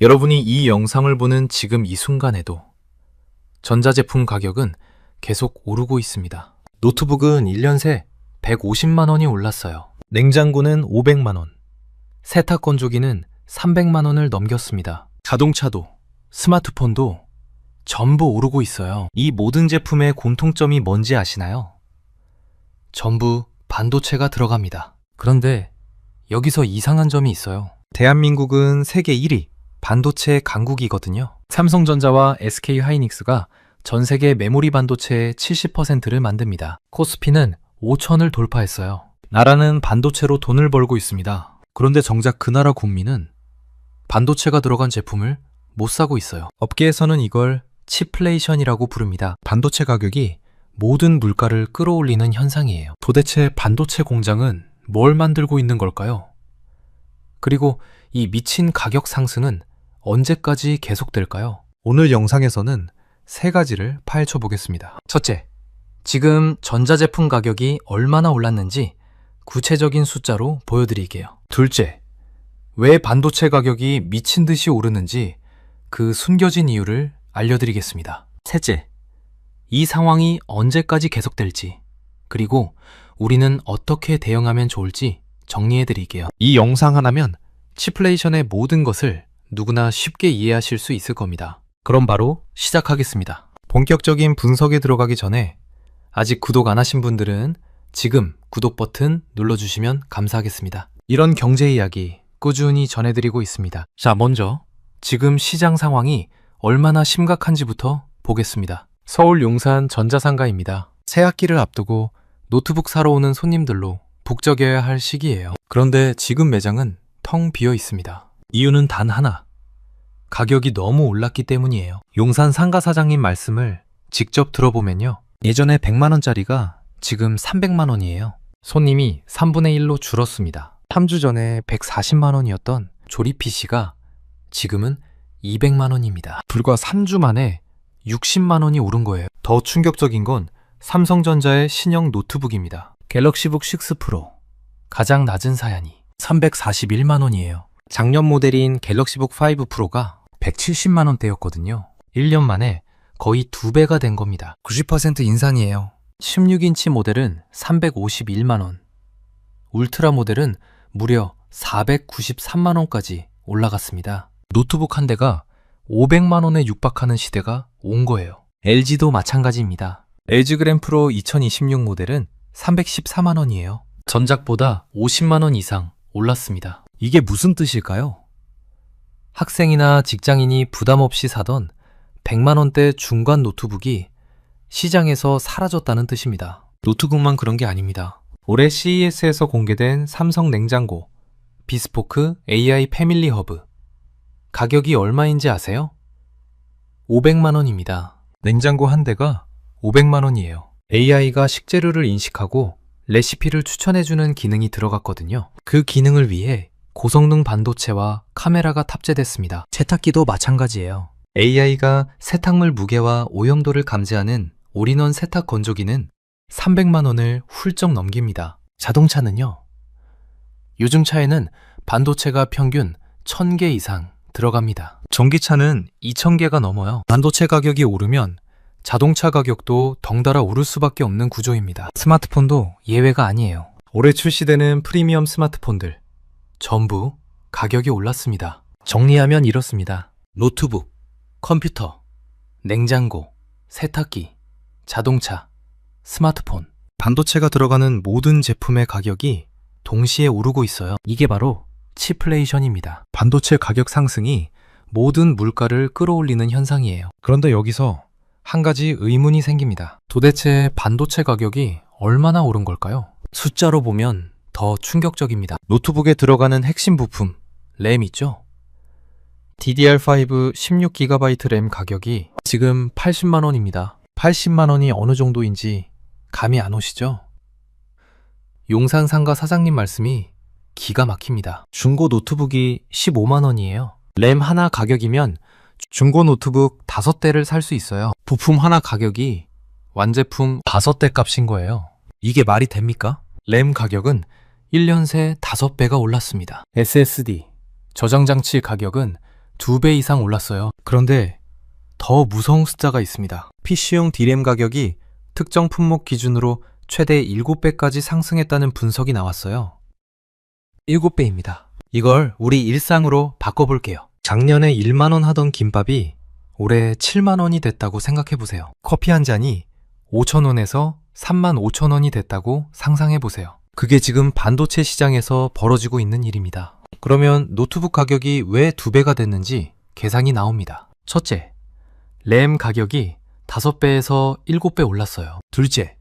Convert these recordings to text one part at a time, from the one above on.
여러분이 이 영상을 보는 지금 이 순간에도 전자제품 가격은 계속 오르고 있습니다. 노트북은 1년 새 150만 원이 올랐어요. 냉장고는 500만 원, 세탁 건조기는 300만 원을 넘겼습니다. 자동차도, 스마트폰도 전부 오르고 있어요. 이 모든 제품의 공통점이 뭔지 아시나요? 전부 반도체가 들어갑니다. 그런데 여기서 이상한 점이 있어요. 대한민국은 세계 1위 반도체 강국이거든요. 삼성전자와 SK하이닉스가 전 세계 메모리 반도체의 70%를 만듭니다. 코스피는 5천을 돌파했어요. 나라는 반도체로 돈을 벌고 있습니다. 그런데 정작 그 나라 국민은 반도체가 들어간 제품을 못 사고 있어요. 업계에서는 이걸 칩플레이션이라고 부릅니다. 반도체 가격이 모든 물가를 끌어올리는 현상이에요. 도대체 반도체 공장은 뭘 만들고 있는 걸까요? 그리고 이 미친 가격 상승은 언제까지 계속될까요? 오늘 영상에서는 세 가지를 파헤쳐 보겠습니다. 첫째, 지금 전자제품 가격이 얼마나 올랐는지 구체적인 숫자로 보여드릴게요. 둘째, 왜 반도체 가격이 미친 듯이 오르는지 그 숨겨진 이유를 알려드리겠습니다. 셋째, 이 상황이 언제까지 계속될지, 그리고 우리는 어떻게 대응하면 좋을지 정리해드릴게요. 이 영상 하나면 칩플레이션의 모든 것을 누구나 쉽게 이해하실 수 있을 겁니다. 그럼 바로 시작하겠습니다. 본격적인 분석에 들어가기 전에 아직 구독 안 하신 분들은 지금 구독 버튼 눌러주시면 감사하겠습니다. 이런 경제 이야기 꾸준히 전해드리고 있습니다. 자, 먼저 지금 시장 상황이 얼마나 심각한지부터 보겠습니다. 서울 용산 전자상가입니다. 새학기를 앞두고 노트북 사러 오는 손님들로 북적여야 할 시기예요. 그런데 지금 매장은 텅 비어 있습니다. 이유는 단 하나, 가격이 너무 올랐기 때문이에요. 용산 상가 사장님 말씀을 직접 들어보면요, 예전에 100만 원짜리가 지금 300만 원이에요. 손님이 3분의 1로 줄었습니다. 3주 전에 140만 원이었던 조립 PC가 지금은 200만 원입니다. 불과 3주 만에 60만 원이 오른 거예요. 더 충격적인 건 삼성전자의 신형 노트북입니다. 갤럭시북 6 프로, 가장 낮은 사양이 341만 원이에요. 작년 모델인 갤럭시북 5 프로가 170만 원대였거든요. 1년 만에 거의 2배가 된 겁니다. 90% 인상이에요. 16인치 모델은 351만 원, 울트라 모델은 무려 493만 원까지 올라갔습니다. 노트북 한 대가 500만 원에 육박하는 시대가 온 거예요. LG도 마찬가지입니다. LG 그램 프로 2026 모델은 314만 원이에요. 전작보다 50만 원 이상 올랐습니다. 이게 무슨 뜻일까요? 학생이나 직장인이 부담 없이 사던 100만 원대 중간 노트북이 시장에서 사라졌다는 뜻입니다. 노트북만 그런 게 아닙니다. 올해 CES에서 공개된 삼성 냉장고 비스포크 AI 패밀리 허브, 가격이 얼마인지 아세요? 500만 원입니다. 냉장고 한 대가 500만 원이에요. AI가 식재료를 인식하고 레시피를 추천해주는 기능이 들어갔거든요. 그 기능을 위해 고성능 반도체와 카메라가 탑재됐습니다. 세탁기도 마찬가지예요. AI가 세탁물 무게와 오염도를 감지하는 올인원 세탁 건조기는 300만 원을 훌쩍 넘깁니다. 자동차는요, 요즘 차에는 반도체가 평균 1000개 이상 들어갑니다. 전기차는 2000개가 넘어요. 반도체 가격이 오르면 자동차 가격도 덩달아 오를 수밖에 없는 구조입니다. 스마트폰도 예외가 아니에요. 올해 출시되는 프리미엄 스마트폰들 전부 가격이 올랐습니다. 정리하면 이렇습니다. 노트북, 컴퓨터, 냉장고, 세탁기, 자동차, 스마트폰, 반도체가 들어가는 모든 제품의 가격이 동시에 오르고 있어요. 이게 바로 칩플레이션입니다. 반도체 가격 상승이 모든 물가를 끌어올리는 현상이에요. 그런데 여기서 한 가지 의문이 생깁니다. 도대체 반도체 가격이 얼마나 오른 걸까요? 숫자로 보면 더 충격적입니다. 노트북에 들어가는 핵심 부품, 램 있죠? DDR5 16GB 램 가격이 지금 80만 원입니다. 80만 원이 어느 정도인지 감이 안 오시죠? 용산 상가 사장님 말씀이 기가 막힙니다. 중고 노트북이 15만 원이에요. 램 하나 가격이면 중고 노트북 5대를 살 수 있어요. 부품 하나 가격이 완제품 5대 값인 거예요. 이게 말이 됩니까? 램 가격은 1년 새 5배가 올랐습니다. SSD, 저장장치 가격은 2배 이상 올랐어요. 그런데 더 무서운 숫자가 있습니다. PC용 D램 가격이 특정 품목 기준으로 최대 7배까지 상승했다는 분석이 나왔어요. 7배입니다. 이걸 우리 일상으로 바꿔볼게요. 작년에 1만 원 하던 김밥이 올해 7만 원이 됐다고 생각해보세요. 커피 한 잔이 5천 원에서 3만 5천 원이 됐다고 상상해보세요. 그게 지금 반도체 시장에서 벌어지고 있는 일입니다. 그러면 노트북 가격이 왜 2배가 됐는지 계산이 나옵니다. 첫째, 램 가격이 5배에서 7배 올랐어요. 둘째,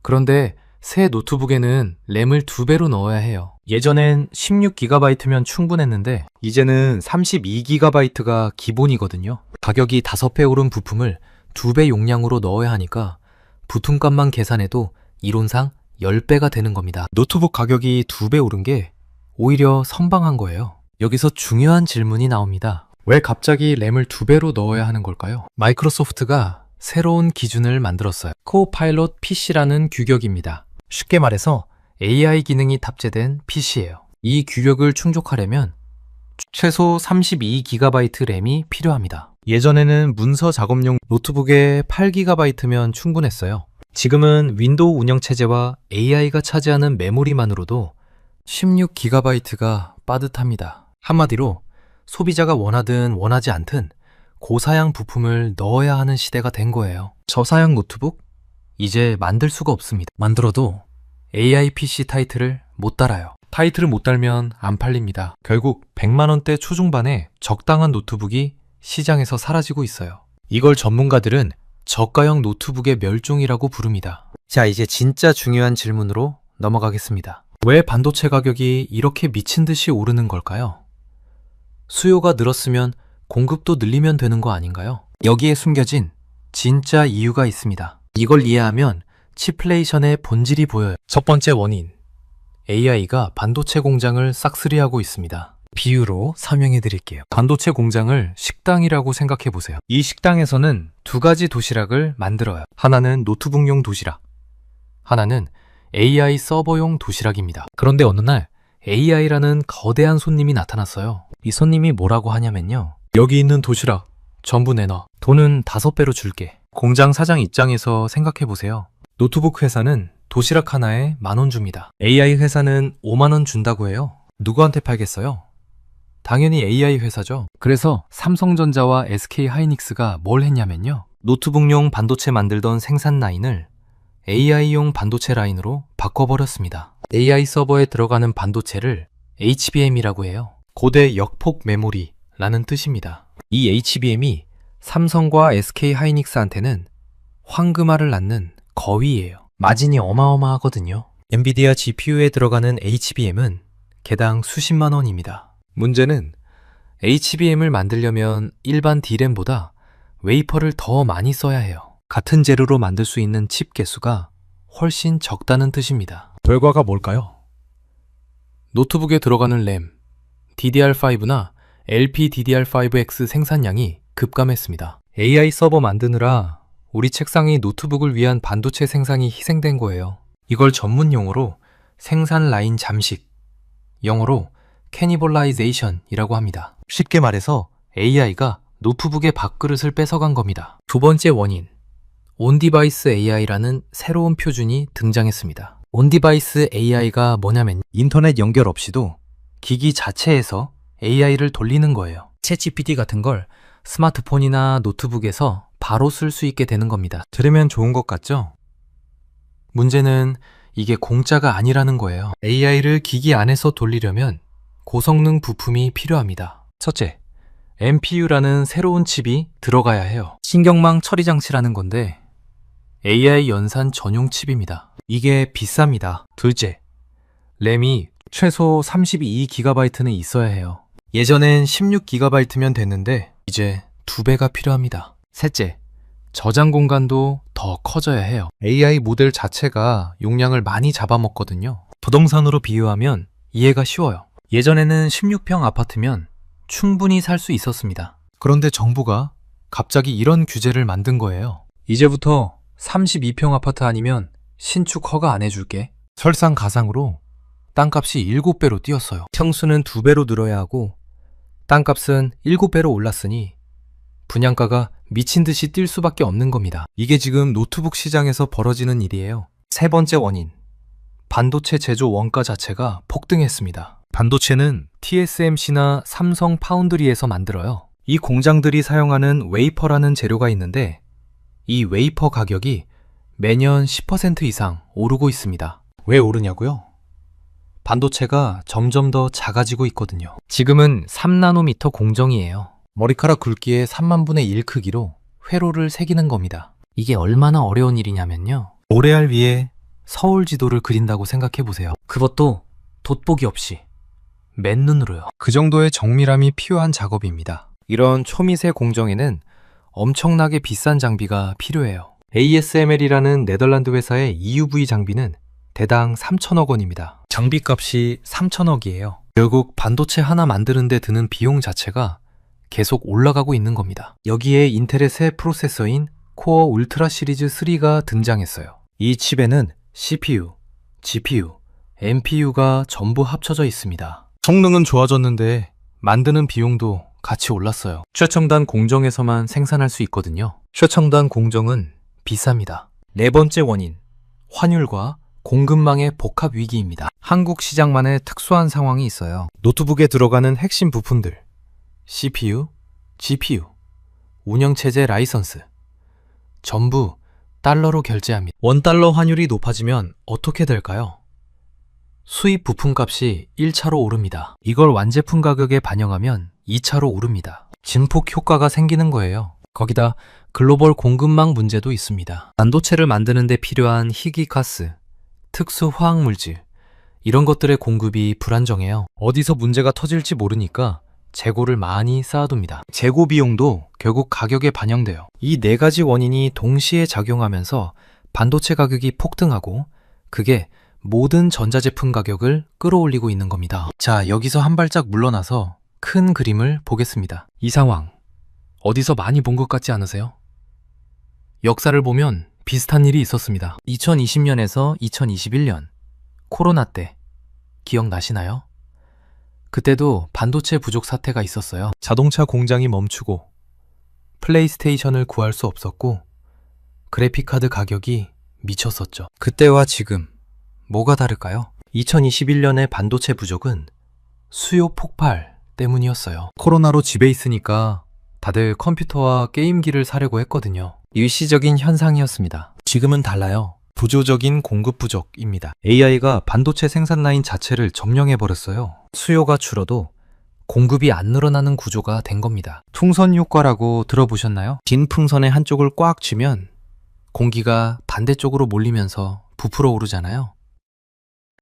그런데 새 노트북에는 램을 2배로 넣어야 해요. 예전엔 16GB면 충분했는데 이제는 32GB가 기본이거든요. 가격이 5배 오른 부품을 2배 용량으로 넣어야 하니까 부품값만 계산해도 이론상 10배가 되는 겁니다. 노트북 가격이 2배 오른 게 오히려 선방한 거예요. 여기서 중요한 질문이 나옵니다. 왜 갑자기 램을 2배로 넣어야 하는 걸까요? 마이크로소프트가 새로운 기준을 만들었어요. 코파일럿 PC라는 규격입니다. 쉽게 말해서 AI 기능이 탑재된 PC예요. 이 규격을 충족하려면 최소 32GB 램이 필요합니다. 예전에는 문서 작업용 노트북에 8GB면 충분했어요. 지금은 윈도우 운영체제와 AI가 차지하는 메모리만으로도 16GB가 빠듯합니다. 한마디로 소비자가 원하든 원하지 않든 고사양 부품을 넣어야 하는 시대가 된 거예요. 저사양 노트북? 이제 만들 수가 없습니다. 만들어도 AI PC 타이틀을 못 달아요. 타이틀을 못 달면 안 팔립니다. 결국 100만 원대 초중반의 적당한 노트북이 시장에서 사라지고 있어요. 이걸 전문가들은 저가형 노트북의 멸종이라고 부릅니다. 자, 이제 진짜 중요한 질문으로 넘어가겠습니다. 왜 반도체 가격이 이렇게 미친 듯이 오르는 걸까요? 수요가 늘었으면 공급도 늘리면 되는 거 아닌가요? 여기에 숨겨진 진짜 이유가 있습니다. 이걸 이해하면 치플레이션의 본질이 보여요. 첫 번째 원인, AI가 반도체 공장을 싹쓸이하고 있습니다. 비유로 설명해 드릴게요. 반도체 공장을 식당이라고 생각해 보세요. 이 식당에서는 2가지 도시락을 만들어요. 하나는 노트북용 도시락, 하나는 AI 서버용 도시락입니다. 그런데 어느 날 AI라는 거대한 손님이 나타났어요. 이 손님이 뭐라고 하냐면요. 여기 있는 도시락 전부 내놔. 돈은 5배로 줄게. 공장 사장 입장에서 생각해 보세요. 노트북 회사는 도시락 하나에 10,000원 줍니다. AI 회사는 50,000원 준다고 해요. 누구한테 팔겠어요? 당연히 AI 회사죠. 그래서 삼성전자와 SK하이닉스가 뭘 했냐면요. 노트북용 반도체 만들던 생산 라인을 AI용 반도체 라인으로 바꿔버렸습니다. AI 서버에 들어가는 반도체를 HBM이라고 해요. 고대 역폭 메모리라는 뜻입니다. 이 HBM이 삼성과 SK하이닉스한테는 황금알을 낳는 거위예요. 마진이 어마어마하거든요. 엔비디아 GPU에 들어가는 HBM은 개당 수십만 원입니다. 문제는 HBM을 만들려면 일반 D램보다 웨이퍼를 더 많이 써야 해요. 같은 재료로 만들 수 있는 칩 개수가 훨씬 적다는 뜻입니다. 결과가 뭘까요? 노트북에 들어가는 램, DDR5나 LPDDR5X 생산량이 급감했습니다. AI 서버 만드느라 우리 책상이 노트북을 위한 반도체 생산이 희생된 거예요. 이걸 전문 용어로 생산 라인 잠식, 영어로 캐니벌라이제이션이라고 합니다. 쉽게 말해서 AI가 노트북의 밥그릇을 뺏어간 겁니다. 두 번째 원인, 온디바이스 AI라는 새로운 표준이 등장했습니다. 온디바이스 AI가 뭐냐면 인터넷 연결 없이도 기기 자체에서 AI를 돌리는 거예요. 챗GPT 같은 걸 스마트폰이나 노트북에서 바로 쓸 수 있게 되는 겁니다. 들으면 좋은 것 같죠? 문제는 이게 공짜가 아니라는 거예요. AI를 기기 안에서 돌리려면 고성능 부품이 필요합니다. 첫째, NPU라는 새로운 칩이 들어가야 해요. 신경망 처리 장치라는 건데 AI 연산 전용 칩입니다. 이게 비쌉니다. 둘째, 램이 최소 32GB는 있어야 해요. 예전엔 16GB면 됐는데 이제 2배가 필요합니다. 셋째, 저장 공간도 더 커져야 해요. AI 모델 자체가 용량을 많이 잡아먹거든요. 부동산으로 비유하면 이해가 쉬워요. 예전에는 16평 아파트면 충분히 살 수 있었습니다. 그런데 정부가 갑자기 이런 규제를 만든 거예요. 이제부터 32평 아파트 아니면 신축 허가 안 해줄게. 설상가상으로 땅값이 7배로 뛰었어요. 평수는 2배로 늘어야 하고 땅값은 7배로 올랐으니 분양가가 미친 듯이 뛸 수밖에 없는 겁니다. 이게 지금 노트북 시장에서 벌어지는 일이에요. 세 번째 원인, 반도체 제조 원가 자체가 폭등했습니다. 반도체는 TSMC나 삼성 파운드리에서 만들어요. 이 공장들이 사용하는 웨이퍼라는 재료가 있는데 이 웨이퍼 가격이 매년 10% 이상 오르고 있습니다. 왜 오르냐고요? 반도체가 점점 더 작아지고 있거든요. 지금은 3나노미터 공정이에요. 머리카락 굵기의 3만 분의 1 크기로 회로를 새기는 겁니다. 이게 얼마나 어려운 일이냐면요. 모래알 위에 서울 지도를 그린다고 생각해 보세요. 그것도 돋보기 없이 맨눈으로요. 그 정도의 정밀함이 필요한 작업입니다. 이런 초미세 공정에는 엄청나게 비싼 장비가 필요해요. ASML이라는 네덜란드 회사의 EUV 장비는 대당 3천억 원입니다. 장비값이 3천억이에요. 결국 반도체 하나 만드는데 드는 비용 자체가 계속 올라가고 있는 겁니다. 여기에 인텔의 새 프로세서인 코어 울트라 시리즈 3가 등장했어요. 이 칩에는 CPU, GPU, NPU가 전부 합쳐져 있습니다. 성능은 좋아졌는데 만드는 비용도 같이 올랐어요. 최첨단 공정에서만 생산할 수 있거든요. 최첨단 공정은 비쌉니다. 네 번째 원인, 환율과 공급망의 복합 위기입니다. 한국 시장만의 특수한 상황이 있어요. 노트북에 들어가는 핵심 부품들, CPU, GPU, 운영체제 라이선스, 전부 달러로 결제합니다. 원달러 환율이 높아지면 어떻게 될까요? 수입 부품값이 1차로 오릅니다. 이걸 완제품 가격에 반영하면 2차로 오릅니다. 진폭 효과가 생기는 거예요. 거기다 글로벌 공급망 문제도 있습니다. 반도체를 만드는 데 필요한 희귀가스, 특수 화학물질, 이런 것들의 공급이 불안정해요. 어디서 문제가 터질지 모르니까 재고를 많이 쌓아둡니다. 재고 비용도 결국 가격에 반영돼요. 이 네 가지 원인이 동시에 작용하면서 반도체 가격이 폭등하고 그게 모든 전자제품 가격을 끌어올리고 있는 겁니다. 자, 여기서 한 발짝 물러나서 큰 그림을 보겠습니다. 이 상황, 어디서 많이 본 것 같지 않으세요? 역사를 보면 비슷한 일이 있었습니다. 2020년에서 2021년, 코로나 때 기억나시나요? 그때도 반도체 부족 사태가 있었어요. 자동차 공장이 멈추고 플레이스테이션을 구할 수 없었고 그래픽카드 가격이 미쳤었죠. 그때와 지금 뭐가 다를까요? 2021년의 반도체 부족은 수요 폭발 때문이었어요. 코로나로 집에 있으니까 다들 컴퓨터와 게임기를 사려고 했거든요. 일시적인 현상이었습니다. 지금은 달라요. 구조적인 공급 부족입니다. AI가 반도체 생산 라인 자체를 점령해버렸어요. 수요가 줄어도 공급이 안 늘어나는 구조가 된 겁니다. 풍선 효과라고 들어보셨나요? 긴 풍선의 한쪽을 꽉 쥐면 공기가 반대쪽으로 몰리면서 부풀어 오르잖아요.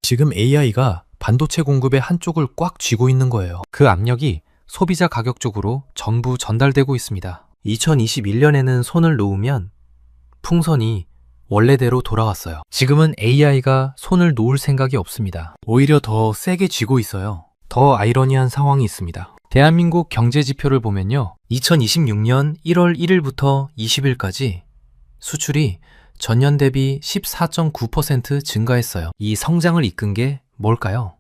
지금 AI가 반도체 공급의 한쪽을 꽉 쥐고 있는 거예요. 그 압력이 소비자 가격 쪽으로 전부 전달되고 있습니다. 2021년에는 손을 놓으면 풍선이 원래대로 돌아왔어요. 지금은 AI가 손을 놓을 생각이 없습니다. 오히려 더 세게 쥐고 있어요. 더 아이러니한 상황이 있습니다. 대한민국 경제 지표를 보면요. 2026년 1월 1일부터 20일까지 수출이 전년 대비 14.9% 증가했어요. 이 성장을 이끈 게 뭘까요?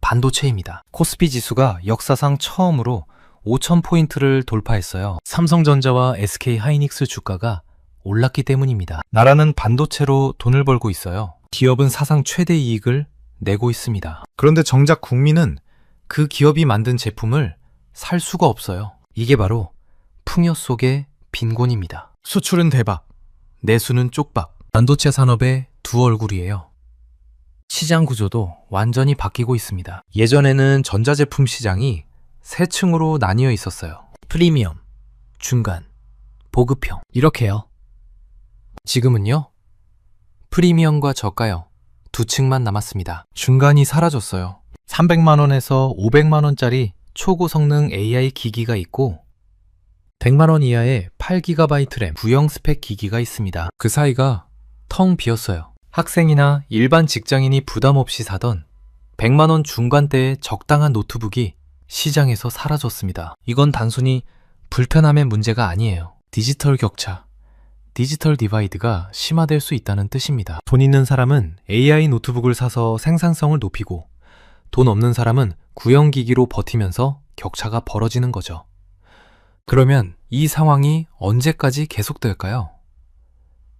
반도체입니다. 코스피 지수가 역사상 처음으로 5,000포인트를 돌파했어요. 삼성전자와 SK하이닉스 주가가 올랐기 때문입니다. 나라는 반도체로 돈을 벌고 있어요. 기업은 사상 최대 이익을 내고 있습니다. 그런데 정작 국민은 그 기업이 만든 제품을 살 수가 없어요. 이게 바로 풍요 속의 빈곤입니다. 수출은 대박, 내수는 쪽박. 반도체 산업의 두 얼굴이에요. 시장 구조도 완전히 바뀌고 있습니다. 예전에는 전자제품 시장이 세 층으로 나뉘어 있었어요. 프리미엄, 중간, 보급형, 이렇게요. 지금은요, 프리미엄과 저가형 두 층만 남았습니다. 중간이 사라졌어요. 300만원에서 500만원짜리 초고 성능 AI 기기가 있고 100만원 이하의 8GB 램 구형 스펙 기기가 있습니다. 그 사이가 텅 비었어요. 학생이나 일반 직장인이 부담 없이 사던 100만원 중간대의 적당한 노트북이 시장에서 사라졌습니다. 이건 단순히 불편함의 문제가 아니에요. 디지털 격차, 디지털 디바이드가 심화될 수 있다는 뜻입니다. 돈 있는 사람은 AI 노트북을 사서 생산성을 높이고 돈 없는 사람은 구형 기기로 버티면서 격차가 벌어지는 거죠. 그러면 이 상황이 언제까지 계속될까요?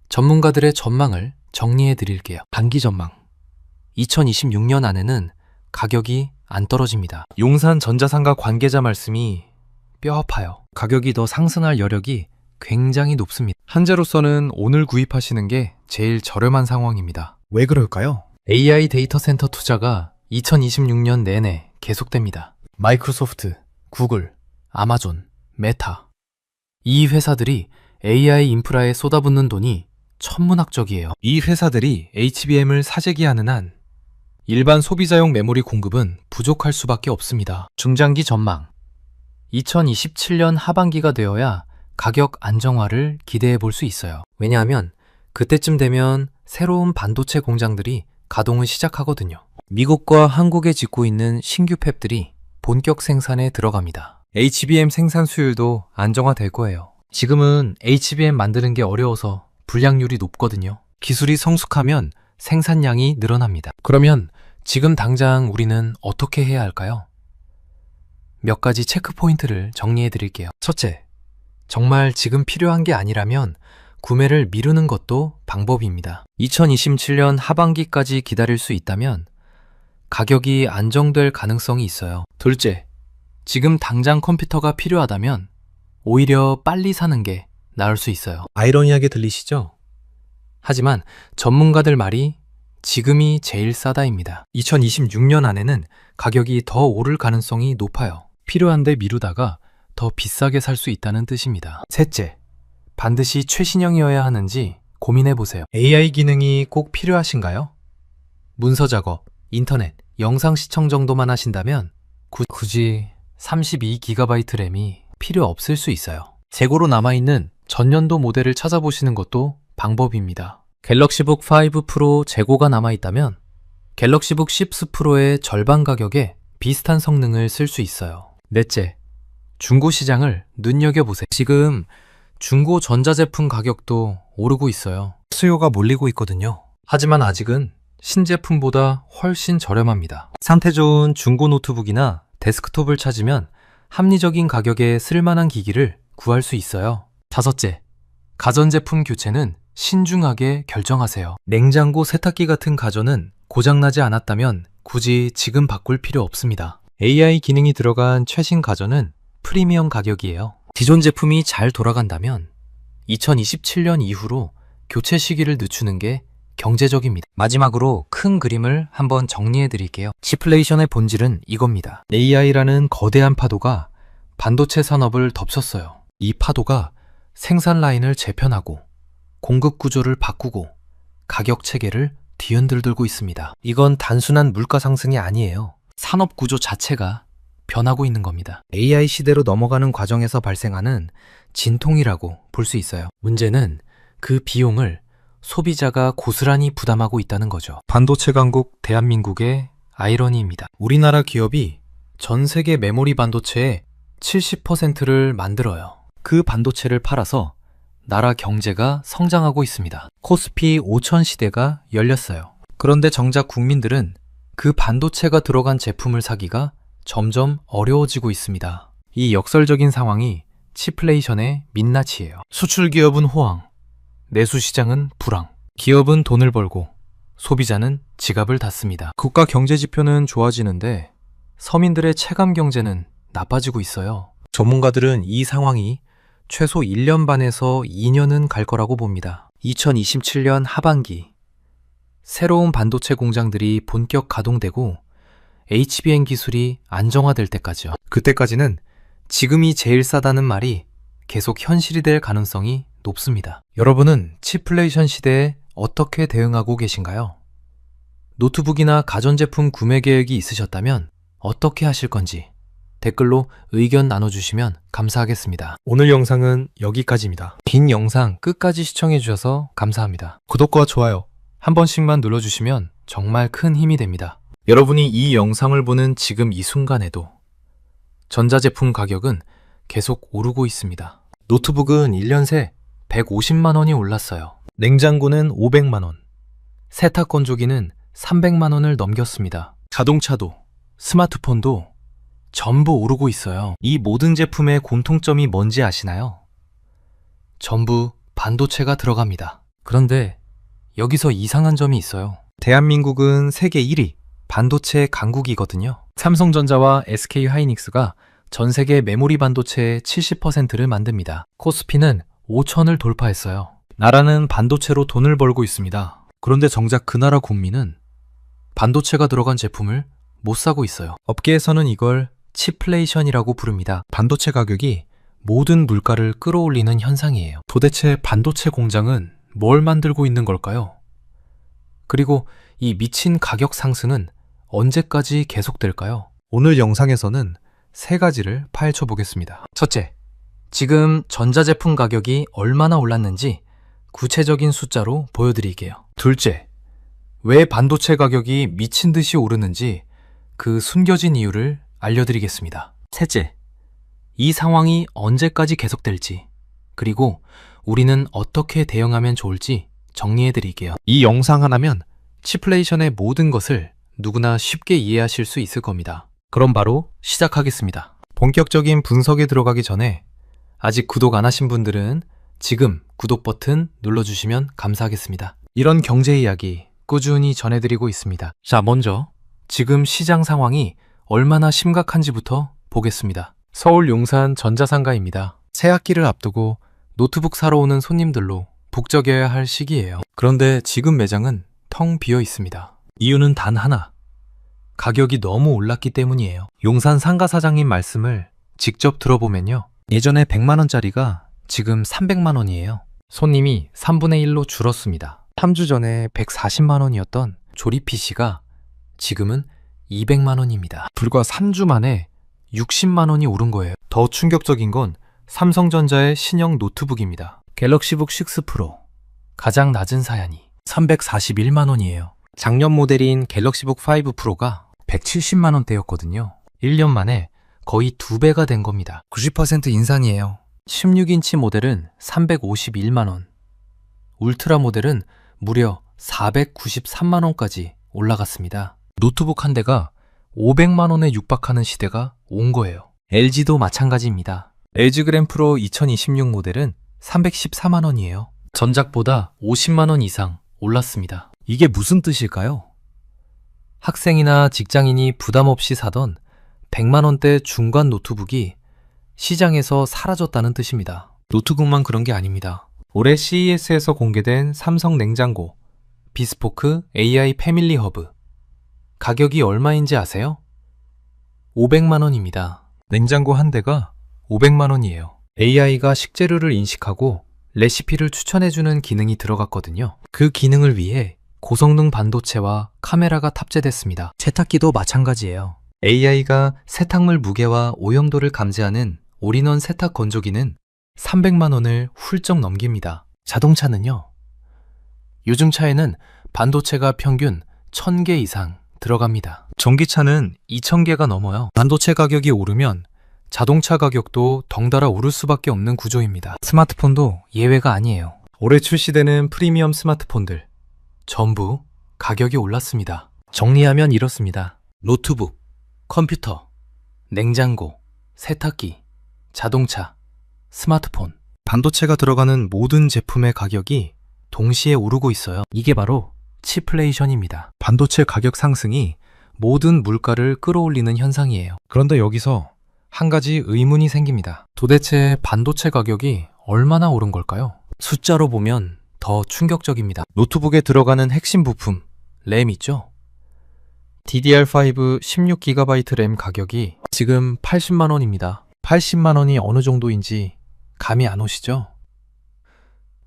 전문가들의 전망을 정리해 드릴게요. 단기 전망. 2026년 안에는 가격이 안 떨어집니다. 용산 전자상가 관계자 말씀이 뼈 아파요. 가격이 더 상승할 여력이 굉장히 높습니다. 한재로서는 오늘 구입하시는 게 제일 저렴한 상황입니다. 왜 그럴까요? AI 데이터 센터 투자가 2026년 내내 계속됩니다. 마이크로소프트, 구글, 아마존, 메타. 이 회사들이 AI 인프라에 쏟아붓는 돈이 천문학적이에요. 이 회사들이 HBM을 사재기하는 한 일반 소비자용 메모리 공급은 부족할 수밖에 없습니다. 중장기 전망. 2027년 하반기가 되어야 가격 안정화를 기대해 볼 수 있어요. 왜냐하면 그때쯤 되면 새로운 반도체 공장들이 가동을 시작하거든요. 미국과 한국에 짓고 있는 신규 팹들이 본격 생산에 들어갑니다. HBM 생산 수율도 안정화될 거예요. 지금은 HBM 만드는 게 어려워서 불량률이 높거든요. 기술이 성숙하면 생산량이 늘어납니다. 그러면 지금 당장 우리는 어떻게 해야 할까요? 몇 가지 체크 포인트를 정리해 드릴게요. 첫째, 정말 지금 필요한 게 아니라면 구매를 미루는 것도 방법입니다. 2027년 하반기까지 기다릴 수 있다면 가격이 안정될 가능성이 있어요. 둘째, 지금 당장 컴퓨터가 필요하다면 오히려 빨리 사는 게 나을 수 있어요. 아이러니하게 들리시죠? 하지만 전문가들 말이 지금이 제일 싸다입니다. 2026년 안에는 가격이 더 오를 가능성이 높아요. 필요한데 미루다가 더 비싸게 살 수 있다는 뜻입니다. 셋째, 반드시 최신형이어야 하는지 고민해 보세요. AI 기능이 꼭 필요하신가요? 문서 작업, 인터넷, 영상 시청 정도만 하신다면 굳이 32GB 램이 필요 없을 수 있어요. 재고로 남아있는 전년도 모델을 찾아보시는 것도 방법입니다. 갤럭시북 5 프로 재고가 남아있다면 갤럭시북 10 프로의 절반 가격에 비슷한 성능을 쓸 수 있어요. 넷째, 중고 시장을 눈여겨보세요. 지금 중고 전자제품 가격도 오르고 있어요. 수요가 몰리고 있거든요. 하지만 아직은 신제품보다 훨씬 저렴합니다. 상태 좋은 중고 노트북이나 데스크톱을 찾으면 합리적인 가격에 쓸만한 기기를 구할 수 있어요. 다섯째, 가전제품 교체는 신중하게 결정하세요. 냉장고, 세탁기 같은 가전은 고장나지 않았다면 굳이 지금 바꿀 필요 없습니다. AI 기능이 들어간 최신 가전은 프리미엄 가격이에요. 기존 제품이 잘 돌아간다면 2027년 이후로 교체 시기를 늦추는 게 경제적입니다. 마지막으로 큰 그림을 한번 정리해 드릴게요. 치플레이션의 본질은 이겁니다. AI라는 거대한 파도가 반도체 산업을 덮쳤어요. 이 파도가 생산 라인을 재편하고 공급 구조를 바꾸고 가격 체계를 뒤흔들고 있습니다. 이건 단순한 물가 상승이 아니에요. 산업 구조 자체가 변하고 있는 겁니다. AI 시대로 넘어가는 과정에서 발생하는 진통이라고 볼 수 있어요. 문제는 그 비용을 소비자가 고스란히 부담하고 있다는 거죠. 반도체 강국 대한민국의 아이러니입니다. 우리나라 기업이 전 세계 메모리 반도체의 70%를 만들어요. 그 반도체를 팔아서 나라 경제가 성장하고 있습니다. 코스피 5000 시대가 열렸어요. 그런데 정작 국민들은 그 반도체가 들어간 제품을 사기가 점점 어려워지고 있습니다. 이 역설적인 상황이 치플레이션의 민낯이에요. 수출 기업은 호황, 내수 시장은 불황. 기업은 돈을 벌고 소비자는 지갑을 닫습니다. 국가 경제 지표는 좋아지는데 서민들의 체감 경제는 나빠지고 있어요. 전문가들은 이 상황이 최소 1년 반에서 2년은 갈 거라고 봅니다. 2027년 하반기 새로운 반도체 공장들이 본격 가동되고 HBM 기술이 안정화될 때까지요. 그때까지는 지금이 제일 싸다는 말이 계속 현실이 될 가능성이 높습니다. 여러분은 치플레이션 시대에 어떻게 대응하고 계신가요? 노트북이나 가전제품 구매 계획이 있으셨다면 어떻게 하실 건지 댓글로 의견 나눠주시면 감사하겠습니다. 오늘 영상은 여기까지입니다. 긴 영상 끝까지 시청해주셔서 감사합니다. 구독과 좋아요 한 번씩만 눌러주시면 정말 큰 힘이 됩니다. 여러분이 이 영상을 보는 지금 이 순간에도 전자제품 가격은 계속 오르고 있습니다. 노트북은 1년 새 150만 원이 올랐어요. 냉장고는 500만 원, 세탁 건조기는 300만 원을 넘겼습니다. 자동차도, 스마트폰도 전부 오르고 있어요. 이 모든 제품의 공통점이 뭔지 아시나요? 전부 반도체가 들어갑니다. 그런데 여기서 이상한 점이 있어요. 대한민국은 세계 1위 반도체 강국이거든요. 삼성전자와 SK하이닉스가 전 세계 메모리 반도체의 70%를 만듭니다. 코스피는 5천을 돌파했어요. 나라는 반도체로 돈을 벌고 있습니다. 그런데 정작 그 나라 국민은 반도체가 들어간 제품을 못 사고 있어요. 업계에서는 이걸 칩플레이션이라고 부릅니다. 반도체 가격이 모든 물가를 끌어올리는 현상이에요. 도대체 반도체 공장은 뭘 만들고 있는 걸까요? 그리고 이 미친 가격 상승은 언제까지 계속될까요? 오늘 영상에서는 세 가지를 파헤쳐 보겠습니다. 첫째, 지금 전자제품 가격이 얼마나 올랐는지 구체적인 숫자로 보여드릴게요. 둘째, 왜 반도체 가격이 미친 듯이 오르는지 그 숨겨진 이유를 알려드리겠습니다. 셋째, 이 상황이 언제까지 계속될지, 그리고 우리는 어떻게 대응하면 좋을지 정리해드릴게요. 이 영상 하나면 칩플레이션의 모든 것을 누구나 쉽게 이해하실 수 있을 겁니다. 그럼 바로 시작하겠습니다. 본격적인 분석에 들어가기 전에 아직 구독 안 하신 분들은 지금 구독 버튼 눌러주시면 감사하겠습니다. 이런 경제 이야기 꾸준히 전해드리고 있습니다. 자, 먼저 지금 시장 상황이 얼마나 심각한지부터 보겠습니다. 서울 용산 전자상가입니다. 새학기를 앞두고 노트북 사러 오는 손님들로 북적여야 할 시기예요. 그런데 지금 매장은 텅 비어 있습니다. 이유는 단 하나. 가격이 너무 올랐기 때문이에요. 용산 상가 사장님 말씀을 직접 들어보면요. 예전에 100만원짜리가 지금 300만원이에요. 손님이 3분의 1로 줄었습니다. 3주 전에 140만원이었던 조립 PC가 지금은 200만원입니다. 불과 3주 만에 60만원이 오른 거예요. 더 충격적인 건 삼성전자의 신형 노트북입니다. 갤럭시북 6 프로. 가장 낮은 사양이 341만원이에요. 작년 모델인 갤럭시북 5 프로가 170만원대였거든요. 1년 만에 거의 2배가 된 겁니다. 90% 인상이에요. 16인치 모델은 351만원, 울트라 모델은 무려 493만원까지 올라갔습니다. 노트북 한 대가 500만원에 육박하는 시대가 온 거예요. LG도 마찬가지입니다. LG 그램 프로 2026 모델은 314만원이에요. 전작보다 50만원 이상 올랐습니다. 이게 무슨 뜻일까요? 학생이나 직장인이 부담 없이 사던 100만원대 중간 노트북이 시장에서 사라졌다는 뜻입니다. 노트북만 그런 게 아닙니다. 올해 CES에서 공개된 삼성 냉장고 비스포크 AI 패밀리 허브. 가격이 얼마인지 아세요? 500만원입니다. 냉장고 한 대가 500만원이에요. AI가 식재료를 인식하고 레시피를 추천해주는 기능이 들어갔거든요. 그 기능을 위해 고성능 반도체와 카메라가 탑재됐습니다. 세탁기도 마찬가지예요. AI가 세탁물 무게와 오염도를 감지하는 올인원 세탁 건조기는 300만원을 훌쩍 넘깁니다. 자동차는요. 요즘 차에는 반도체가 평균 1000개 이상 들어갑니다. 전기차는 2000개가 넘어요. 반도체 가격이 오르면 자동차 가격도 덩달아 오를 수밖에 없는 구조입니다. 스마트폰도 예외가 아니에요. 올해 출시되는 프리미엄 스마트폰들 전부 가격이 올랐습니다. 정리하면 이렇습니다. 노트북, 컴퓨터, 냉장고, 세탁기, 자동차, 스마트폰, 반도체가 들어가는 모든 제품의 가격이 동시에 오르고 있어요. 이게 바로 칩플레이션입니다. 반도체 가격 상승이 모든 물가를 끌어올리는 현상이에요. 그런데 여기서 한 가지 의문이 생깁니다. 도대체 반도체 가격이 얼마나 오른 걸까요? 숫자로 보면 더 충격적입니다. 노트북에 들어가는 핵심 부품, 램 있죠? DDR5 16GB 램 가격이 지금 80만원입니다. 80만원이 어느 정도인지 감이 안 오시죠?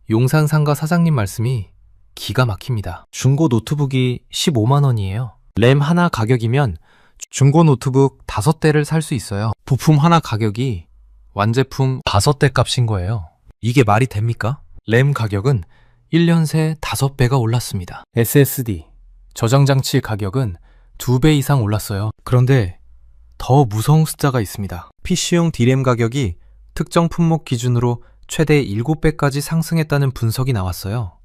용산 상가 사장님 말씀이 기가 막힙니다. 중고 노트북이 15만원이에요. 램 하나 가격이면 중고 노트북 5대를 살 수 있어요. 부품 하나 가격이 완제품 5대 값인 거예요. 이게 말이 됩니까? 램 가격은 1년 새 5배가 올랐습니다. SSD, 저장장치 가격은 2배 이상 올랐어요. 그런데 더 무서운 숫자가 있습니다. PC용 D램 가격이 특정 품목 기준으로 최대 7배까지 상승했다는 분석이 나왔어요.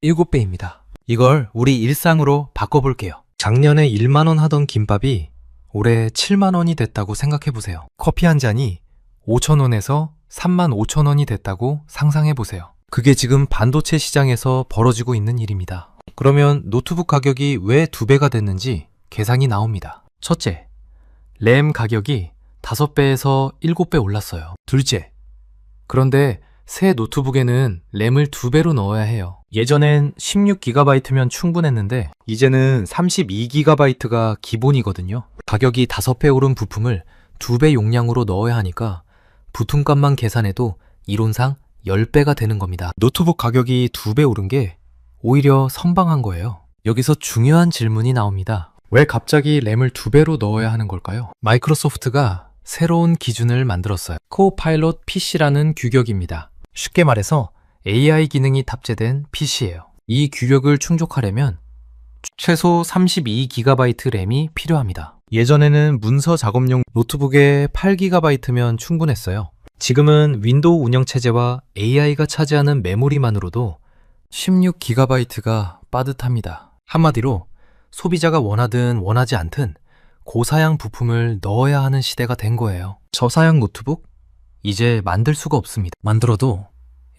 7배입니다. 이걸 우리 일상으로 바꿔볼게요. 작년에 1만원 하던 김밥이 올해 7만 원이 됐다고 생각해 보세요. 커피 한 잔이 5천 원에서 3만 5천 원이 됐다고 상상해 보세요. 그게 지금 반도체 시장에서 벌어지고 있는 일입니다. 그러면 노트북 가격이 왜 2배가 됐는지 계산이 나옵니다. 첫째, 램 가격이 5배에서 7배 올랐어요. 둘째, 그런데 새 노트북에는 램을 2배로 넣어야 해요. 예전엔 16GB면 충분했는데 이제는 32GB가 기본이거든요. 가격이 5배 오른 부품을 2배 용량으로 넣어야 하니까 부품값만 계산해도 이론상 10배가 되는 겁니다. 노트북 가격이 2배 오른 게 오히려 선방한 거예요. 여기서 중요한 질문이 나옵니다. 왜 갑자기 램을 2배로 넣어야 하는 걸까요? 마이크로소프트가 새로운 기준을 만들었어요. 코파일럿 PC라는 규격입니다. 쉽게 말해서 AI 기능이 탑재된 PC예요. 이 규격을 충족하려면 최소 32GB 램이 필요합니다. 예전에는 문서 작업용 노트북에 8GB면 충분했어요. 지금은 윈도우 운영체제와 AI가 차지하는 메모리만으로도 16GB가 빠듯합니다. 한마디로 소비자가 원하든 원하지 않든 고사양 부품을 넣어야 하는 시대가 된 거예요. 저사양 노트북? 이제 만들 수가 없습니다. 만들어도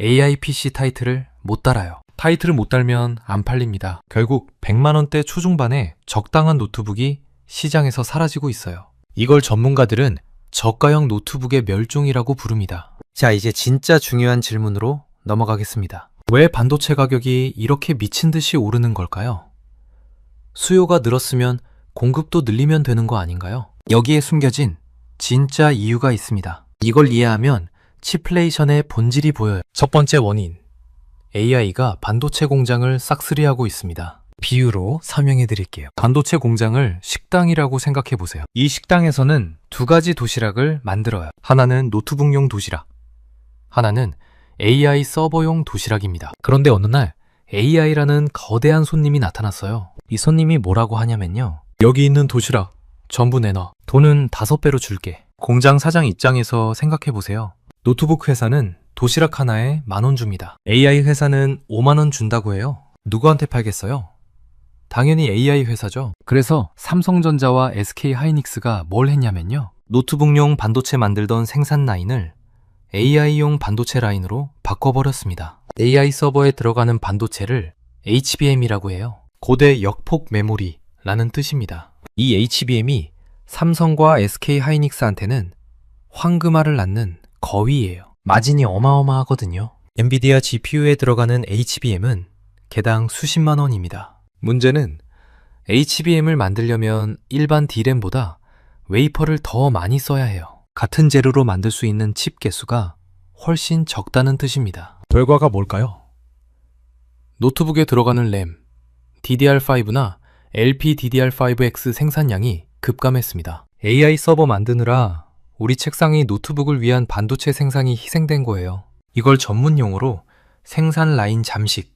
AI PC 타이틀을 못 달아요. 타이틀을 못 달면 안 팔립니다. 결국 100만 원대 초중반의 적당한 노트북이 시장에서 사라지고 있어요. 이걸 전문가들은 저가형 노트북의 멸종이라고 부릅니다. 자, 이제 진짜 중요한 질문으로 넘어가겠습니다. 왜 반도체 가격이 이렇게 미친 듯이 오르는 걸까요? 수요가 늘었으면 공급도 늘리면 되는 거 아닌가요? 여기에 숨겨진 진짜 이유가 있습니다. 이걸 이해하면 치플레이션의 본질이 보여요. 첫 번째 원인, AI가 반도체 공장을 싹쓸이하고 있습니다. 비유로 설명해 드릴게요. 반도체 공장을 식당이라고 생각해 보세요. 이 식당에서는 2가지 도시락을 만들어요. 하나는 노트북용 도시락, 하나는 AI 서버용 도시락입니다. 그런데 어느 날 AI라는 거대한 손님이 나타났어요. 이 손님이 뭐라고 하냐면요. 여기 있는 도시락 전부 내놔. 돈은 5배로 줄게. 공장 사장 입장에서 생각해 보세요. 노트북 회사는 도시락 하나에 10,000원 줍니다. AI 회사는 50,000원 준다고 해요. 누구한테 팔겠어요? 당연히 AI 회사죠. 그래서 삼성전자와 SK하이닉스가 뭘 했냐면요. 노트북용 반도체 만들던 생산 라인을 AI용 반도체 라인으로 바꿔버렸습니다. AI 서버에 들어가는 반도체를 HBM이라고 해요. 고대 역폭 메모리라는 뜻입니다. 이 HBM이 삼성과 SK하이닉스한테는 황금알을 낳는 거위예요. 마진이 어마어마하거든요. 엔비디아 GPU에 들어가는 HBM은 개당 수십만 원입니다. 문제는 HBM을 만들려면 일반 D램보다 웨이퍼를 더 많이 써야 해요. 같은 재료로 만들 수 있는 칩 개수가 훨씬 적다는 뜻입니다. 결과가 뭘까요? 노트북에 들어가는 램, DDR5나 LPDDR5X 생산량이 급감했습니다. AI 서버 만드느라 우리 책상이 노트북을 위한 반도체 생산이 희생된 거예요. 이걸 전문 용어로 생산 라인 잠식,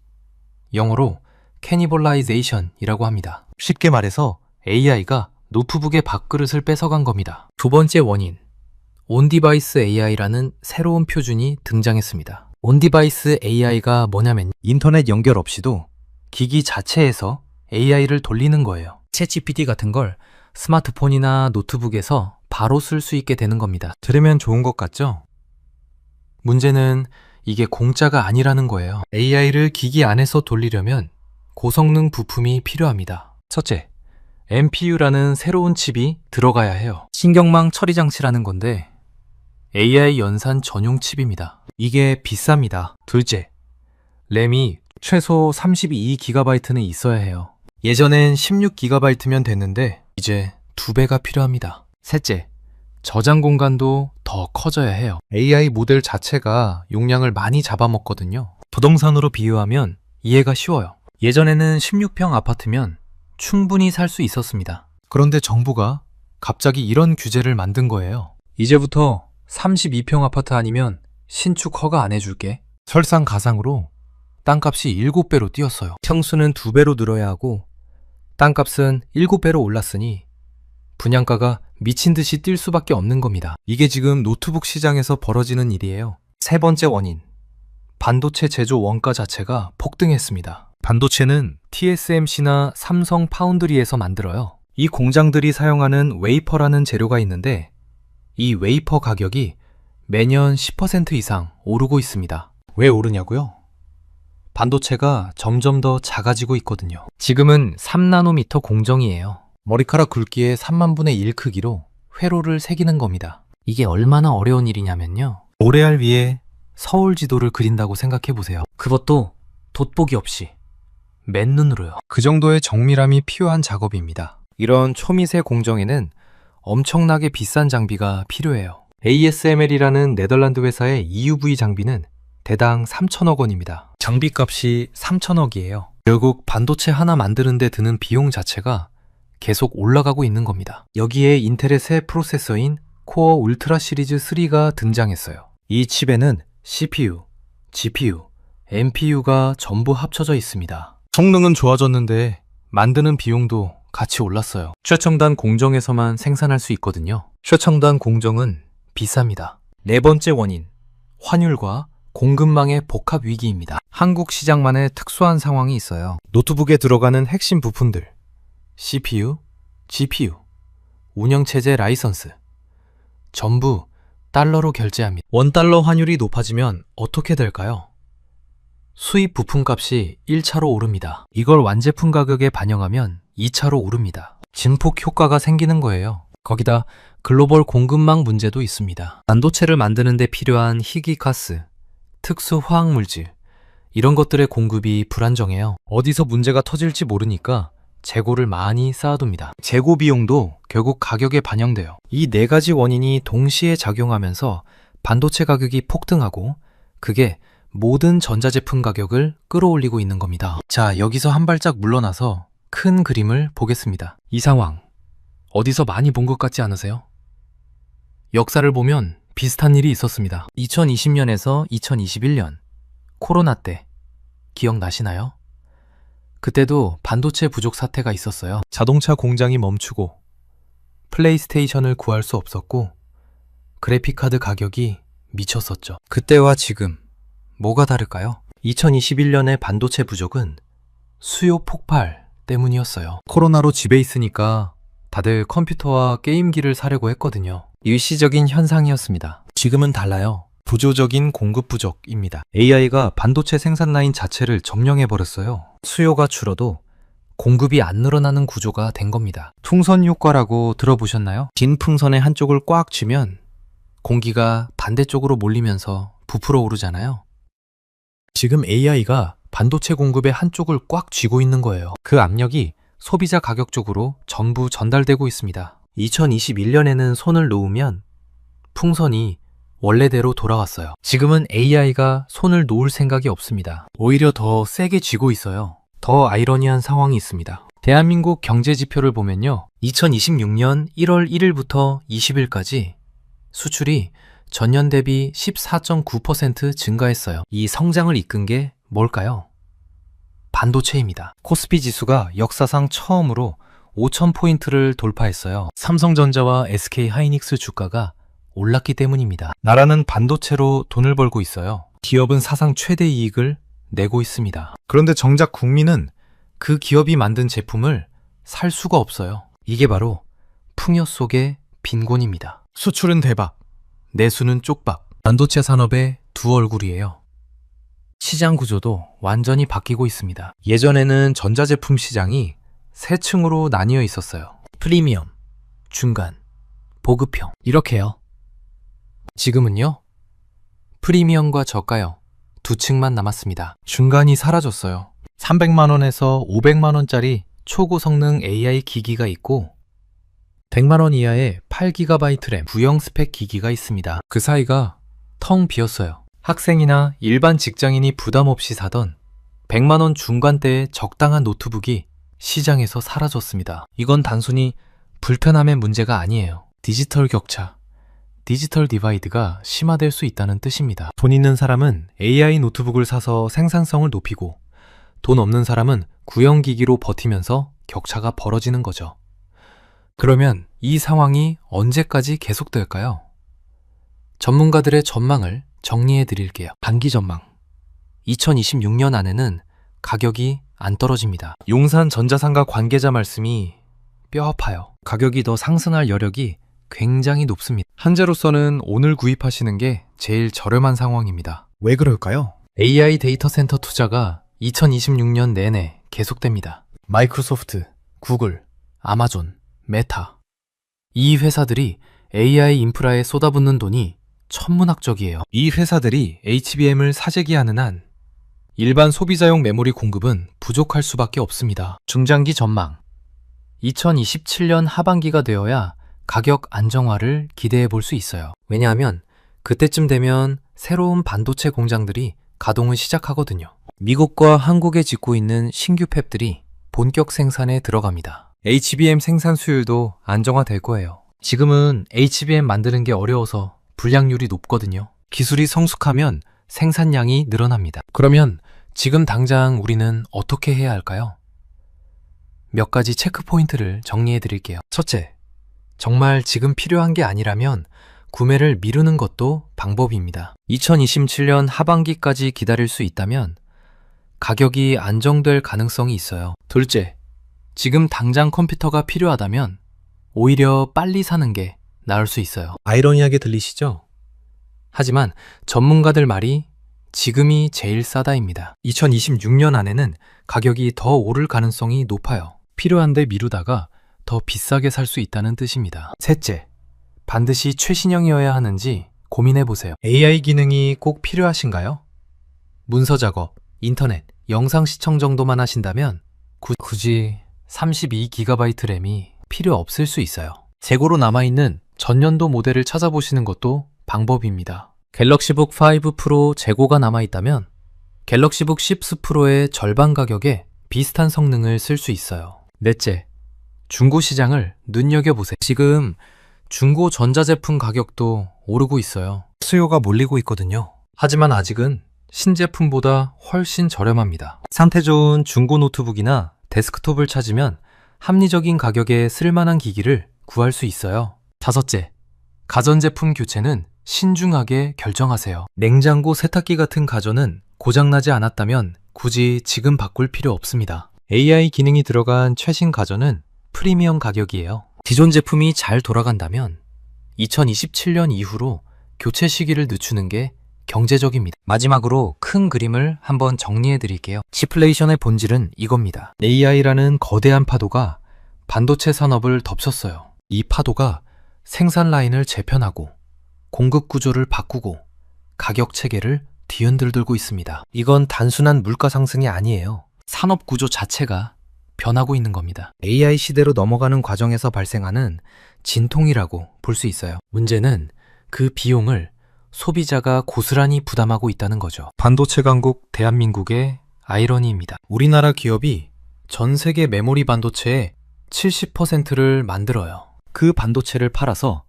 영어로 캐니벌라이제이션이라고 합니다. 쉽게 말해서 AI가 노트북의 밥그릇을 뺏어간 겁니다. 두 번째 원인, 온디바이스 AI라는 새로운 표준이 등장했습니다. 온디바이스 AI가 뭐냐면 인터넷 연결 없이도 기기 자체에서 AI를 돌리는 거예요. 챗GPT 같은 걸 스마트폰이나 노트북에서 바로 쓸 수 있게 되는 겁니다. 들으면 좋은 것 같죠? 문제는 이게 공짜가 아니라는 거예요. AI를 기기 안에서 돌리려면 고성능 부품이 필요합니다. 첫째, NPU라는 새로운 칩이 들어가야 해요. 신경망 처리 장치라는 건데 AI 연산 전용 칩입니다. 이게 비쌉니다. 둘째, 램이 최소 32GB는 있어야 해요. 예전엔 16GB면 됐는데 이제 2배가 필요합니다. 셋째, 저장 공간도 더 커져야 해요. AI 모델 자체가 용량을 많이 잡아먹거든요. 부동산으로 비유하면 이해가 쉬워요. 예전에는 16평 아파트면 충분히 살 수 있었습니다. 그런데 정부가 갑자기 이런 규제를 만든 거예요. 이제부터 32평 아파트 아니면 신축 허가 안 해줄게. 설상가상으로 땅값이 7배로 뛰었어요. 평수는 2배로 늘어야 하고 땅값은 7배로 올랐으니 분양가가 미친 듯이 뛸 수밖에 없는 겁니다. 이게 지금 노트북 시장에서 벌어지는 일이에요. 세 번째 원인, 반도체 제조 원가 자체가 폭등했습니다. 반도체는 TSMC나 삼성 파운드리에서 만들어요. 이 공장들이 사용하는 웨이퍼라는 재료가 있는데 이 웨이퍼 가격이 매년 10% 이상 오르고 있습니다. 왜 오르냐고요? 반도체가 점점 더 작아지고 있거든요. 지금은 3나노미터 공정이에요. 머리카락 굵기의 3만 분의 1 크기로 회로를 새기는 겁니다. 이게 얼마나 어려운 일이냐면요. 모래알 위에 서울 지도를 그린다고 생각해 보세요. 그것도 돋보기 없이 맨눈으로요. 그 정도의 정밀함이 필요한 작업입니다. 이런 초미세 공정에는 엄청나게 비싼 장비가 필요해요. ASML이라는 네덜란드 회사의 EUV 장비는 대당 3천억 원입니다. 장비값이 3천억이에요. 결국 반도체 하나 만드는 데 드는 비용 자체가 계속 올라가고 있는 겁니다. 여기에 인텔의 새 프로세서인 코어 울트라 시리즈 3가 등장했어요. 이 칩에는 CPU, GPU, NPU가 전부 합쳐져 있습니다. 성능은 좋아졌는데 만드는 비용도 같이 올랐어요. 최첨단 공정에서만 생산할 수 있거든요. 최첨단 공정은 비쌉니다. 네 번째 원인, 환율과 공급망의 복합 위기입니다. 한국 시장만의 특수한 상황이 있어요. 노트북에 들어가는 핵심 부품들, CPU, GPU, 운영체제 라이선스, 전부 달러로 결제합니다. 원달러 환율이 높아지면 어떻게 될까요? 수입 부품값이 1차로 오릅니다. 이걸 완제품 가격에 반영하면 2차로 오릅니다. 증폭 효과가 생기는 거예요. 거기다 글로벌 공급망 문제도 있습니다. 반도체를 만드는 데 필요한 희귀가스, 특수 화학물질, 이런 것들의 공급이 불안정해요. 어디서 문제가 터질지 모르니까 재고를 많이 쌓아둡니다. 재고 비용도 결국 가격에 반영돼요. 이 네 가지 원인이 동시에 작용하면서 반도체 가격이 폭등하고 그게 모든 전자제품 가격을 끌어올리고 있는 겁니다. 자, 여기서 한 발짝 물러나서 큰 그림을 보겠습니다. 이 상황, 어디서 많이 본 것 같지 않으세요? 역사를 보면 비슷한 일이 있었습니다. 2020년에서 2021년, 코로나 때, 기억나시나요? 그때도 반도체 부족 사태가 있었어요. 자동차 공장이 멈추고, 플레이스테이션을 구할 수 없었고, 그래픽카드 가격이 미쳤었죠. 그때와 지금, 뭐가 다를까요? 2021년의 반도체 부족은 수요 폭발 때문이었어요. 코로나로 집에 있으니까 다들 컴퓨터와 게임기를 사려고 했거든요. 일시적인 현상이었습니다. 지금은 달라요. 구조적인 공급 부족입니다. AI가 반도체 생산 라인 자체를 점령해버렸어요. 수요가 줄어도 공급이 안 늘어나는 구조가 된 겁니다. 풍선 효과라고 들어보셨나요? 긴 풍선의 한쪽을 꽉 쥐면 공기가 반대쪽으로 몰리면서 부풀어 오르잖아요. 지금 AI가 반도체 공급의 한쪽을 꽉 쥐고 있는 거예요. 그 압력이 소비자 가격 쪽으로 전부 전달되고 있습니다. 2021년에는 손을 놓으면 풍선이 원래대로 돌아왔어요. 지금은 AI가 손을 놓을 생각이 없습니다. 오히려 더 세게 쥐고 있어요. 더 아이러니한 상황이 있습니다. 대한민국 경제 지표를 보면요. 2026년 1월 1일부터 20일까지 수출이 전년 대비 14.9% 증가했어요. 이 성장을 이끈 게 뭘까요? 반도체입니다. 코스피 지수가 역사상 처음으로 5,000포인트를 돌파했어요. 삼성전자와 SK하이닉스 주가가 올랐기 때문입니다. 나라는 반도체로 돈을 벌고 있어요. 기업은 사상 최대 이익을 내고 있습니다. 그런데 정작 국민은 그 기업이 만든 제품을 살 수가 없어요. 이게 바로 풍요 속의 빈곤입니다. 수출은 대박, 내수는 쪽박. 반도체 산업의 두 얼굴이에요. 시장 구조도 완전히 바뀌고 있습니다. 예전에는 전자제품 시장이 세 층으로 나뉘어 있었어요. 프리미엄, 중간, 보급형, 이렇게요. 지금은요, 프리미엄과 저가형 두 층만 남았습니다. 중간이 사라졌어요. 300만 원에서 500만 원짜리 초고 성능 AI 기기가 있고 100만 원 이하의 8GB 램 구형 스펙 기기가 있습니다. 그 사이가 텅 비었어요. 학생이나 일반 직장인이 부담 없이 사던 100만 원 중간대의 적당한 노트북이 시장에서 사라졌습니다. 이건 단순히 불편함의 문제가 아니에요. 디지털 격차, 디지털 디바이드가 심화될 수 있다는 뜻입니다. 돈 있는 사람은 AI 노트북을 사서 생산성을 높이고 돈 없는 사람은 구형 기기로 버티면서 격차가 벌어지는 거죠. 그러면 이 상황이 언제까지 계속될까요? 전문가들의 전망을 정리해 드릴게요. 단기 전망. 2026년 안에는 가격이 안 떨어집니다. 용산 전자상가 관계자 말씀이 뼈아파요. 가격이 더 상승할 여력이 굉장히 높습니다. 현재로서는 오늘 구입하시는 게 제일 저렴한 상황입니다. 왜 그럴까요? AI 데이터 센터 투자가 2026년 내내 계속됩니다. 마이크로소프트, 구글, 아마존, 메타. 이 회사들이 AI 인프라에 쏟아붓는 돈이 천문학적이에요. 이 회사들이 HBM을 사재기하는 한 일반 소비자용 메모리 공급은 부족할 수밖에 없습니다. 중장기 전망. 2027년 하반기가 되어야 가격 안정화를 기대해 볼 수 있어요. 왜냐하면 그때쯤 되면 새로운 반도체 공장들이 가동을 시작하거든요. 미국과 한국에 짓고 있는 신규 팹들이 본격 생산에 들어갑니다. HBM 생산 수율도 안정화될 거예요. 지금은 HBM 만드는 게 어려워서 불량률이 높거든요. 기술이 성숙하면 생산량이 늘어납니다. 그러면 지금 당장 우리는 어떻게 해야 할까요? 몇 가지 체크 포인트를 정리해 드릴게요. 첫째, 정말 지금 필요한 게 아니라면 구매를 미루는 것도 방법입니다. 2027년 하반기까지 기다릴 수 있다면 가격이 안정될 가능성이 있어요. 둘째, 지금 당장 컴퓨터가 필요하다면 오히려 빨리 사는 게 나을 수 있어요. 아이러니하게 들리시죠? 하지만 전문가들 말이 지금이 제일 싸다입니다. 2026년 안에는 가격이 더 오를 가능성이 높아요. 필요한데 미루다가 더 비싸게 살 수 있다는 뜻입니다. 셋째, 반드시 최신형이어야 하는지 고민해 보세요. AI 기능이 꼭 필요하신가요? 문서 작업, 인터넷, 영상 시청 정도만 하신다면 굳이 32GB 램이 필요 없을 수 있어요. 재고로 남아있는 전년도 모델을 찾아보시는 것도 방법입니다. 갤럭시북 5 프로 재고가 남아있다면 갤럭시북 10 프로의 절반 가격에 비슷한 성능을 쓸 수 있어요. 넷째, 중고 시장을 눈여겨보세요. 지금 중고 전자제품 가격도 오르고 있어요. 수요가 몰리고 있거든요. 하지만 아직은 신제품보다 훨씬 저렴합니다. 상태 좋은 중고 노트북이나 데스크톱을 찾으면 합리적인 가격에 쓸만한 기기를 구할 수 있어요. 다섯째, 가전제품 교체는 신중하게 결정하세요. 냉장고, 세탁기 같은 가전은 고장나지 않았다면 굳이 지금 바꿀 필요 없습니다. AI 기능이 들어간 최신 가전은 프리미엄 가격이에요. 기존 제품이 잘 돌아간다면 2027년 이후로 교체 시기를 늦추는 게 경제적입니다. 마지막으로 큰 그림을 한번 정리해 드릴게요. 치플레이션의 본질은 이겁니다. AI라는 거대한 파도가 반도체 산업을 덮쳤어요. 이 파도가 생산 라인을 재편하고 공급 구조를 바꾸고 가격 체계를 뒤흔들고 있습니다. 이건 단순한 물가 상승이 아니에요. 산업 구조 자체가 변하고 있는 겁니다. AI 시대로 넘어가는 과정에서 발생하는 진통이라고 볼 수 있어요. 문제는 그 비용을 소비자가 고스란히 부담하고 있다는 거죠. 반도체 강국 대한민국의 아이러니입니다. 우리나라 기업이 전 세계 메모리 반도체의 70%를 만들어요. 그 반도체를 팔아서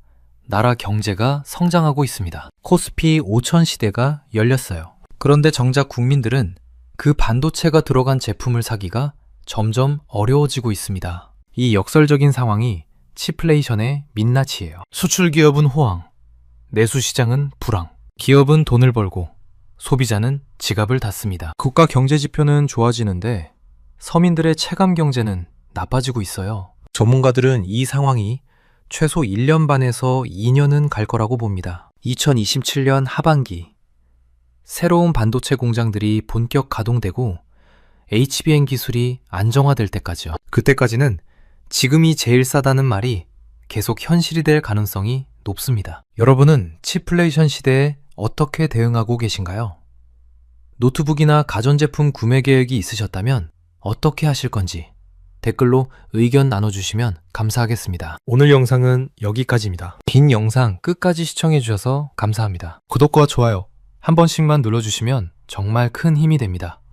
나라 경제가 성장하고 있습니다. 코스피 5000 시대가 열렸어요. 그런데 정작 국민들은 그 반도체가 들어간 제품을 사기가 점점 어려워지고 있습니다. 이 역설적인 상황이 치플레이션의 민낯이에요. 수출 기업은 호황, 내수 시장은 불황. 기업은 돈을 벌고 소비자는 지갑을 닫습니다. 국가 경제 지표는 좋아지는데 서민들의 체감 경제는 나빠지고 있어요. 전문가들은 이 상황이 최소 1년 반에서 2년은 갈 거라고 봅니다. 2027년 하반기 새로운 반도체 공장들이 본격 가동되고 HBM 기술이 안정화될 때까지요. 그때까지는 지금이 제일 싸다는 말이 계속 현실이 될 가능성이 높습니다. 여러분은 치플레이션 시대에 어떻게 대응하고 계신가요? 노트북이나 가전제품 구매 계획이 있으셨다면 어떻게 하실 건지 댓글로 의견 나눠주시면 감사하겠습니다. 오늘 영상은 여기까지입니다. 긴 영상 끝까지 시청해주셔서 감사합니다. 구독과 좋아요 한 번씩만 눌러주시면 정말 큰 힘이 됩니다.